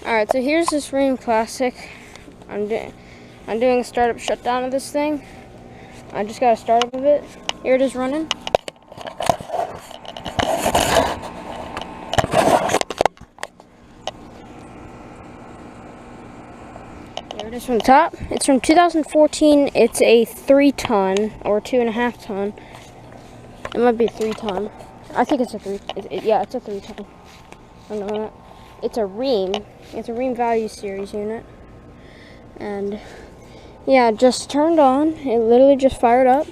Alright, so here's this Rheem Classic. I'm doing a startup shutdown of this thing. I just got a startup of it. Here it is running. There it is from the top. It's from 2014. It's a 3-ton or 2.5 ton. It might be a 3-ton. I think it's a 3. Yeah, it's a 3-ton. I don't know that. It's a Rheem. It's a Rheem Value Series unit. And yeah, it just turned on. It literally just fired up.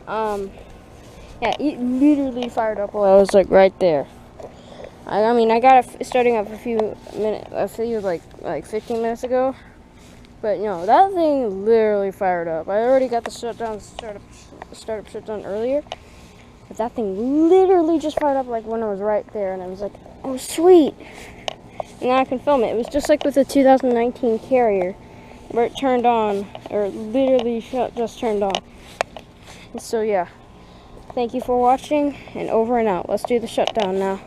Yeah, it literally fired up while I was like right there. I mean, I got it starting up like 15 minutes ago. But you know, that thing literally fired up. I already got the startup shutdown earlier. But that thing literally just fired up like when I was right there, and I was like, oh sweet. And now I can film it. It was just like with the 2019 Carrier, where it turned on, or literally just turned on. And so yeah, thank you for watching, and over and out. Let's do the shutdown now.